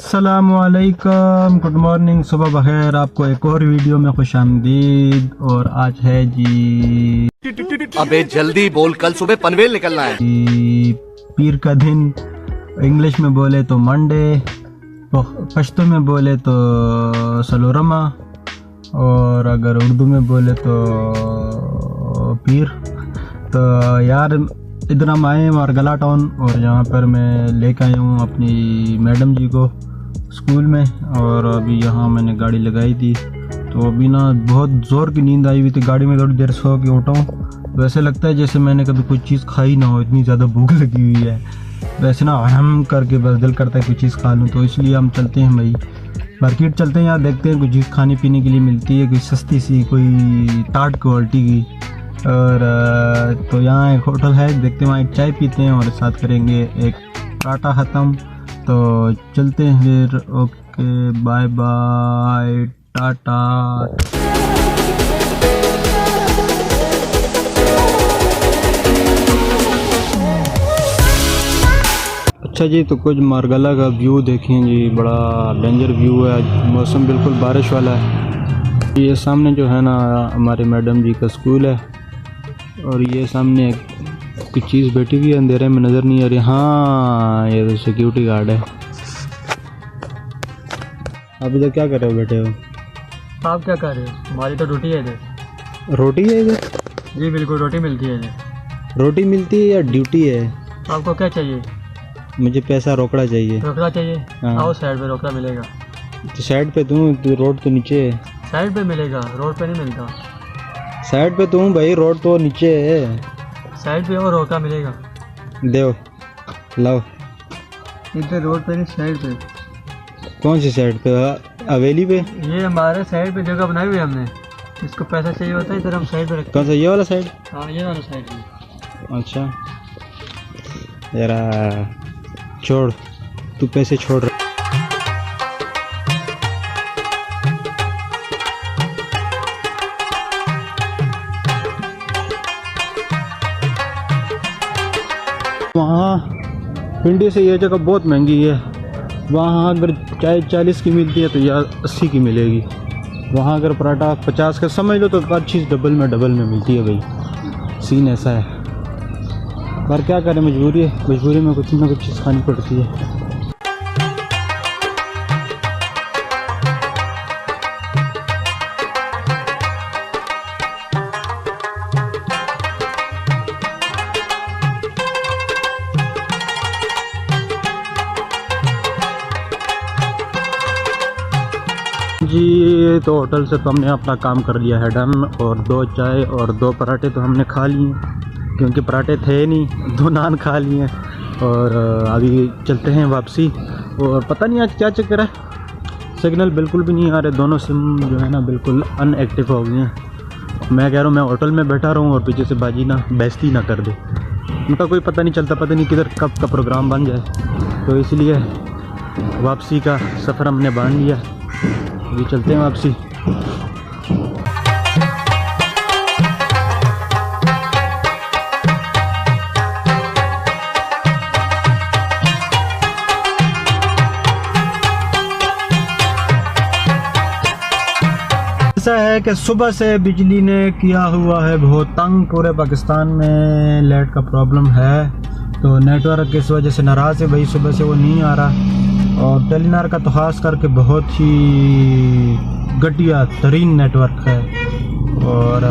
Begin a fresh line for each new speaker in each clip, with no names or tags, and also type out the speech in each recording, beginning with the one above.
अस्सलामुअलैकुम, good morning, सुबह बखैर। आपको एक और वीडियो में खुश आमदीद। और आज है जी,
अबे जल्दी बोल, कल सुबह पनवेल निकलना है।
पीर का दिन। इंग्लिश में बोले तो मंडे, पश्तो में बोले तो सलोरमा, और अगर उर्दू में बोले तो पीर। तो यार इधर हम आए हैं मारगला टाउन, और यहाँ पर मैं लेकर आया हूँ अपनी मैडम जी को स्कूल में। और अभी यहाँ मैंने गाड़ी लगाई थी, तो अभी ना बहुत ज़ोर की नींद आई हुई थी। गाड़ी में थोड़ी देर सो के उठा हूँ, तो ऐसे लगता है जैसे मैंने कभी कुछ चीज़ खाई ना हो, इतनी ज़्यादा भूख लगी हुई है। वैसे ना हम करके बस दिल करता है कोई चीज़ खा लूँ, तो इसलिए हम चलते हैं भाई मार्केट, चलते हैं, यहाँ देखते हैं कुछ चीज़ खाने पीने के लिए मिलती है, कोई सस्ती सी, कोई टाट क्वालिटी की। और तो यहाँ एक होटल है, देखते हैं वहाँ एक चाय पीते हैं और साथ करेंगे एक टाटा ख़त्म। तो चलते हैं फिर, ओके बाय बाय टाटा। अच्छा जी, तो कुछ मारगला का व्यू देखें जी, बड़ा डेंजर व्यू है। आज मौसम बिल्कुल बारिश वाला है। ये सामने जो है ना हमारे मैडम जी का स्कूल है, और ये सामने कुछ चीज़ बैठी हुई है, अंधेरे में नज़र नहीं आ रही। हाँ, ये तो सिक्योरिटी गार्ड है। आप इधर क्या कर रहे हो, बैठे हो?
आप क्या कर रहे हो? हमारी तो ड्यूटी है इधर।
रोटी है इधर?
जी बिल्कुल, रोटी मिलती है इधर।
रोटी मिलती है या ड्यूटी है?
आपको क्या चाहिए?
मुझे पैसा रोकड़ा चाहिए।
रोकड़ा चाहिए?
हाँ।
आओ साइड पे रोकड़ा मिलेगा।
तो साइड पे दूँ तो रोड तो नीचे है।
साइड पे मिलेगा, रोड पे नहीं मिलता।
साइड पे दूँ भाई, रोड तो नीचे है।
साइड पे और रोकड़ा मिलेगा।
दो लाओ।
इधर रोड पे नहीं, साइड पे।
कौन सी साइड पे? हवेली पे?
ये हमारे साइड पे जगह बनाई हुई है हमने, इसको पैसा चाहिए होता है, इधर हम साइड पे रखते
कौन सा, ये वाला साइड?
हैं। हाँ, ये वाला साइड पे।
अच्छा जरा छोड़, तू पैसे छोड़ रहा। वहाँ पिंडी से ये जगह बहुत महंगी है। वहाँ अगर चाय 40 की मिलती है तो यार 80 की मिलेगी। वहाँ अगर पराठा 50 का समझ लो तो हर चीज़ डबल में मिलती है भाई। सीन ऐसा है, पर क्या करें, मजबूरी है, मजबूरी में कुछ ना कुछ चीज़ खानी पड़ती है। जी तो होटल से तो हमने अपना काम कर लिया है डन, और 2 चाय और 2 पराठे तो हमने खा लिए, क्योंकि पराठे थे नहीं, 2 नान खा लिए। और अभी चलते हैं वापसी। और पता नहीं आज क्या चक्कर है, सिग्नल बिल्कुल भी नहीं आ रहे, दोनों सिम जो है ना बिल्कुल अनएक्टिव हो गए हैं। मैं कह रहा हूँ मैं होटल में बैठा रहूँ और पीछे से बाजी ना बेइज्जती ना कर दे, उनका कोई पता नहीं चलता, पता नहीं किधर कब का प्रोग्राम बन जाए। तो इसलिए वापसी का सफ़र हमने बांध लिया, अभी चलते हैं वापसी। ऐसा है कि सुबह से बिजली ने किया हुआ है बहुत तंग, पूरे पाकिस्तान में लाइट का प्रॉब्लम है, तो नेटवर्क की इस वजह से नाराज़ है भाई, सुबह से वो नहीं आ रहा। और टेलीनार का तो खास करके बहुत ही घटिया तरीन नेटवर्क है। और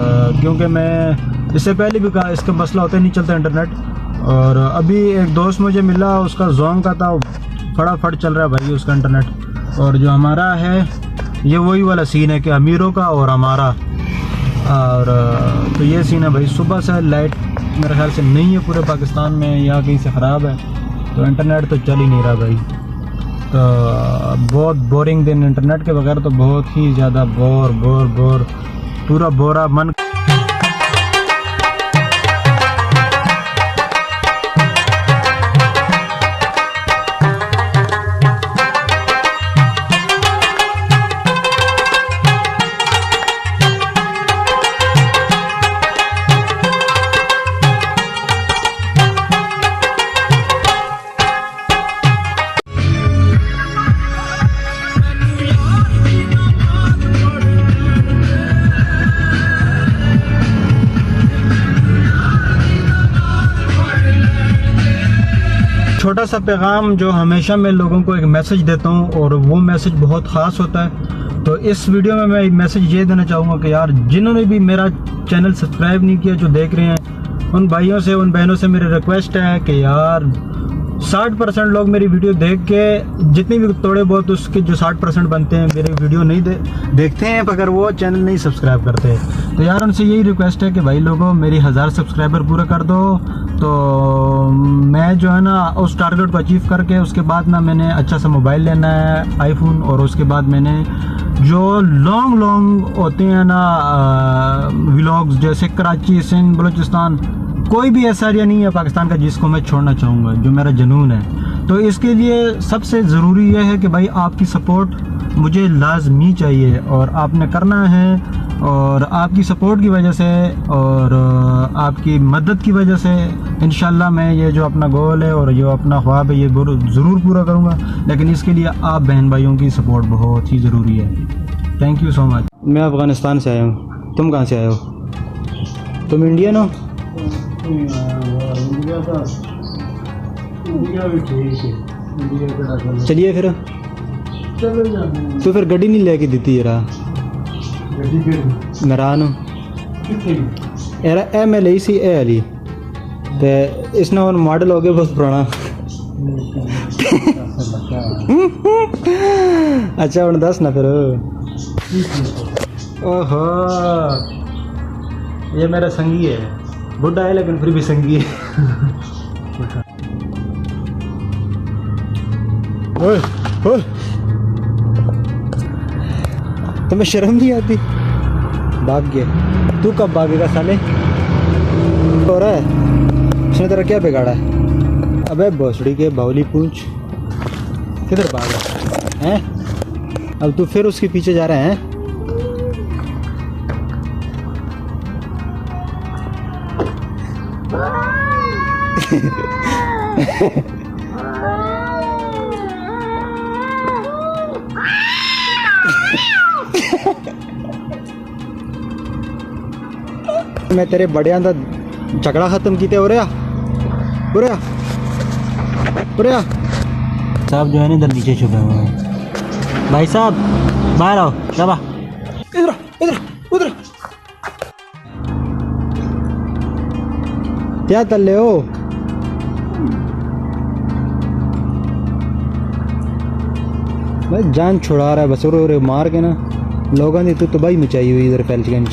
क्योंकि मैं इससे पहले भी कहा इसका मसला होता ही नहीं चलता इंटरनेट। और अभी एक दोस्त मुझे मिला, उसका जोंग का था, फटाफट चल रहा है भाई उसका इंटरनेट। और जो हमारा है ये वही वाला सीन है कि अमीरों का और हमारा। और तो ये सीन है भाई, सुबह से लाइट मेरे ख्याल से नहीं है पूरे पाकिस्तान में, या कहीं से ख़राब है, तो इंटरनेट तो चल ही नहीं रहा भाई। तो बहुत बोरिंग दिन, इंटरनेट के बगैर तो बहुत ही ज़्यादा बोर पूरा बोरा मन। छोटा सा पैगाम जो हमेशा मैं लोगों को एक मैसेज देता हूँ और वो मैसेज बहुत ख़ास होता है। तो इस वीडियो में मैं मैसेज ये देना चाहूँगा कि यार जिन्होंने भी मेरा चैनल सब्सक्राइब नहीं किया, जो देख रहे हैं, उन भाइयों से उन बहनों से मेरी रिक्वेस्ट है कि यार 60% लोग मेरी वीडियो देख के, जितनी भी थोड़े बहुत उसके जो 60% बनते हैं मेरी वीडियो नहीं देखते हैं, मगर वो चैनल नहीं सब्सक्राइब करते। तो यार उनसे यही रिक्वेस्ट है कि भाई लोगों मेरी 1000 सब्सक्राइबर पूरा कर दो, तो मैं जो है ना उस टारगेट को अचीव करके उसके बाद ना मैंने अच्छा सा मोबाइल लेना है, आईफोन, और उसके बाद मैंने जो लॉन्ग होते हैं ना व्लॉग्स, जैसे कराची, सिंध, बलूचिस्तान, कोई भी ऐसा एरिया नहीं है पाकिस्तान का जिसको मैं छोड़ना चाहूँगा, जो मेरा जुनून है। तो इसके लिए सबसे ज़रूरी यह है कि भाई आपकी सपोर्ट मुझे लाजमी चाहिए और आपने करना है, और आपकी सपोर्ट की वजह से और आपकी मदद की वजह से इंशाल्लाह मैं ये जो अपना गोल है और जो अपना ख्वाब है ये ज़रूर पूरा करूँगा। लेकिन इसके लिए आप बहन भाइयों की सपोर्ट बहुत ही ज़रूरी है। Thank you so much. मैं अफ़गानिस्तान से आया हूँ, तुम कहाँ से आए हो? तुम इंडियन हो? चलिए फिर, तो फिर गड्डी नहीं लेके देती यार, नारान यार ए मैं ली सी ए अली ते इसने और मॉडल हो गया बहुत पुराना। अच्छा ਹੁਣ ਦੱਸ ना फिर। ओहो ये मेरा संगी है, बुढ़ा है लेकिन फिर भी संगी है। ओए ओए तुम्हें शर्म नहीं आती? भाग गया। तू कब भागेगा साले? हो रहा है उसने तेरा क्या बिगाड़ा है? अबे भोसड़ी के बावली पूंछ, किधर भागा हैं? अब तू फिर उसके पीछे जा रहा है? मैं तेरे बड़िया दा झगड़ा खत्म कीते हो रहा साहब जो है ना इधर नीचे छुपे हुए हैं। भाई साहब बाहर आओ, दबा इधर इधर उधर क्या तल्ले हो? भाई जान छुड़ा रहा है बस, और मार के ना लोगों ने तो तबाही मचाई हुई इधर फैलगंज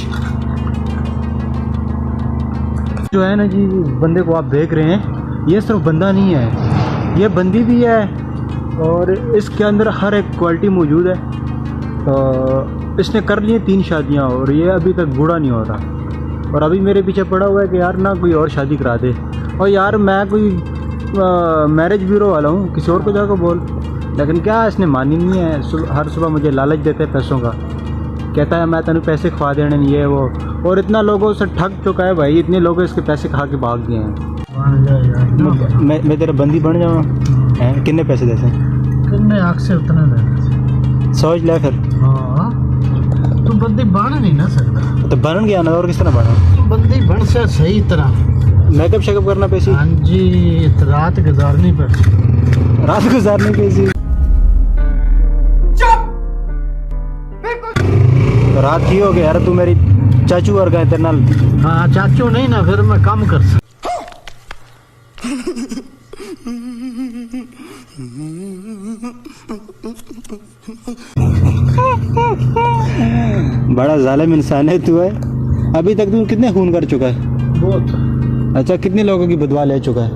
जो है ना जी। बंदे को आप देख रहे हैं, ये सिर्फ बंदा नहीं है, ये बंदी भी है और इसके अंदर हर एक क्वालिटी मौजूद है। तो इसने कर लिए 3 शादियां और ये अभी तक बूढ़ा नहीं हो रहा, और अभी मेरे पीछे पड़ा हुआ है कि यार ना कोई और शादी करा दे। और यार मैं कोई मैरिज ब्यूरो वाला हूँ, किसी और को जाकर बोल, लेकिन क्या इसने मानी नहीं है। हर सुबह मुझे लालच देते हैं पैसों का, कहता है मैं तेन पैसे खवा देने नहीं है वो, और इतना लोगों से ठग चुका है भाई, इतने लोग इसके पैसे खा के भाग गए हैं। मैं तेरा बंदी बन जाऊँ? कितने पैसे देते हैं?
कितने आग से उतना दे
सोच ले फिर।
हाँ तू बंदी बन नहीं ना सकता,
तो बन गया ना, और किस तरह बना?
बंदी बन से सही तरह
मेकअप शेकअप करना पैसे?
हाँ जी, रात गुजारनी पड़ती।
रात गुजारने पैसे? तो रात ही हो गया यार, तू मेरी चाचू और गए तेरे नाल।
हाँ चाचू नहीं ना, फिर मैं काम कर सकता।
बड़ा जालिम इंसान है तू है। अभी तक तू कितने खून कर चुका है?
बहुत।
अच्छा कितने लोगों की बदवा ले चुका है?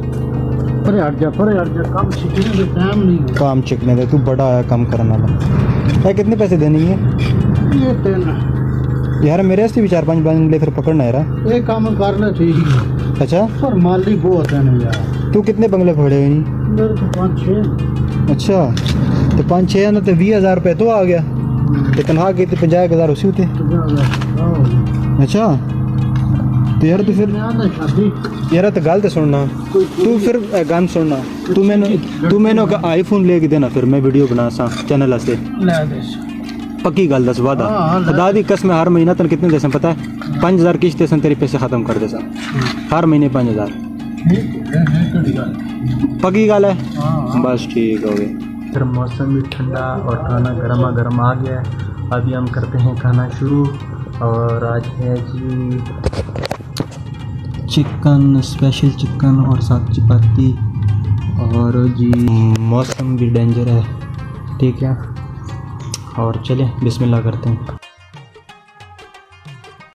अरे हट जा, काम सीखने का टाइम नहीं है।
काम सीखने दे, तू बड़ा है काम करने वाला। कितने पैसे देने हैं?
ये तेना
यार मेरे से भी 4-5 बंगले फिर पकड़ना है यार।
ये काम करना चाहिए।
अच्छा
पर मालिक बहुत है ना यार।
तू कितने बंगले पकड़े हुए?
मेरे को 5-6।
अच्छा तो 5-6 ना, तो 20,000 रुपये तो आ गया। तो तनख्वाह की तो 50,000 उसी होते। अच्छा तो यार, तो फिर यार तो गल तो सुनना, तू फिर गान सुनना, तू मैंने आईफोन लेके देना, फिर मैं वीडियो बना सा चैनल से। पक्की गल दस वादा, खुदा दी कसम, हर महीना तन कितने देसन पता है? 5,000 किश्त देसन तेरे पैसे खत्म कर देसन, हर महीने 5,000। पकी गाल है, बस ठीक हो गई। फिर मौसम भी ठंडा और खाना गर्मा गर्म आ गया है। अभी हम करते हैं खाना शुरू। और आज है जी चिकन, स्पेशल चिकन और साथ चपाती। और जी मौसम भी डेंजर है, ठीक है। और चलें बिस्मिल्लाह करते हैं।